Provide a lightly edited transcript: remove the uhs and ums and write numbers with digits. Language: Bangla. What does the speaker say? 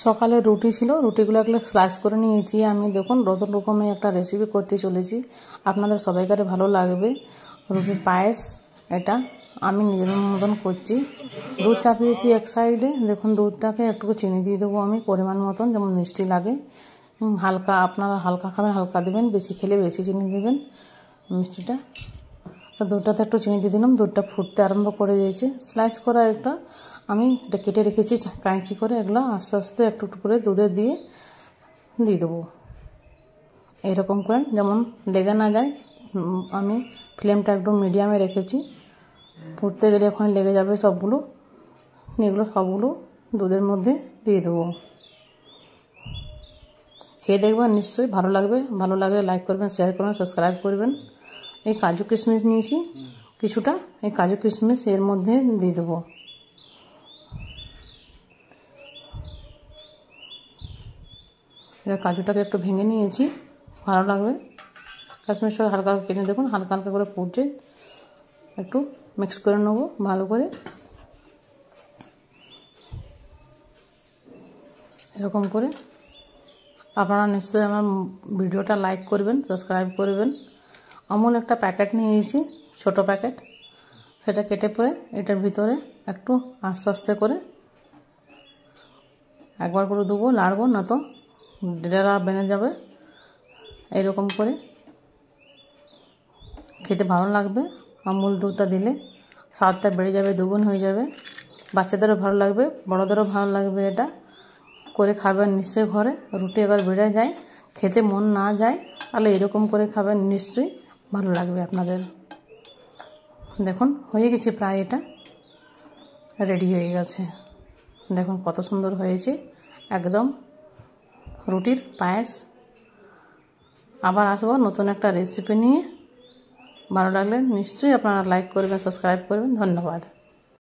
সকালে রুটি ছিল, রুটিগুলো এগুলো স্লাইস করে নিয়েছি আমি। দেখুন নতুন রকমের একটা রেসিপি করতে চলেছি, আপনাদের সবাইকারে ভালো লাগবে। রুটির পায়েস এটা আমি নিজের মতন করছি। দুধ চাপিয়েছি এক সাইডে। দেখুন দুধটাকে একটু চিনি দিয়ে দেবো আমি পরিমাণ মতন, যেমন মিষ্টি লাগে। হালকা, আপনারা হালকা খাবেন হালকা দেবেন, বেশি খেলে বেশি চিনি দেবেন মিষ্টিটা। দুধটাতে একটু চিনি দিয়ে দিলাম। দুধটা ফুটতে আরম্ভ করে দিয়েছে। স্লাইস করা একটা আমি এটা কেটে রেখেছি কাঁচি করে, এগুলো আস্তে আস্তে একটু একটু করে দুধে দিয়ে দেবো এইরকম করে, যেমন লেগে না যায়। আমি ফ্লেমটা একদম মিডিয়ামে রেখেছি। ফুটতে গেলে ওখানে লেগে যাবে সবগুলো। এগুলো সবগুলো দুধের মধ্যে দিয়ে দেবো। খেয়ে দেখবেন, নিশ্চয়ই ভালো লাগবে। ভালো লাগলে লাইক করবেন, শেয়ার করবেন, সাবস্ক্রাইব করবেন। এই কাজু কিশমিশ নিয়েছি কিছুটা, এই কাজু কিশমিশ এর মধ্যে দিয়ে দেবো। এটা কাজুটাকে একটু ভেঙে নিয়েছি, ভালো লাগবে। কিশমিশটা হালকা কেটে দেখুন, হালকা হালকা করে ফুটছে। একটু মিক্স করে নেবো ভালো করে, এরকম করে। আপনারা নিশ্চয়ই আমার ভিডিওটা লাইক করবেন, সাবস্ক্রাইব করবেন। আমুল একটা প্যাকেট নিয়েছি, ছোট প্যাকেট, সেটা কেটে পরে এটার ভিতরে একটু আস্তে আস্তে করে একবার করে দেবো, নাড়বো, না তো ডেরা বেনে যাবে। এরকম করে খেতে ভালো লাগবে। আমুল দুধটা দিলে স্বাদটা বেড়ে যাবে, দ্বিগুণ হয়ে যাবে। বাচ্চাদেরও ভালো লাগবে, বড়োদেরও ভালো লাগবে। এটা করে খাবেন নিশ্চয়ই ঘরে। রুটি এবার বেড়ে যায়, খেতে মন না যায়, তাহলে এরকম করে খাবেন, নিশ্চয়ই ভালো লাগবে আপনাদের। দেখুন হয়ে গেছে প্রায়, এটা রেডি হয়ে গেছে। দেখুন কত সুন্দর হয়েছে একদম রুটির পায়েস। আবার আসবো নতুন একটা রেসিপি নিয়ে। ভালো লাগলে নিশ্চয়ই আপনারা লাইক করবেন, সাবস্ক্রাইব করবেন। ধন্যবাদ।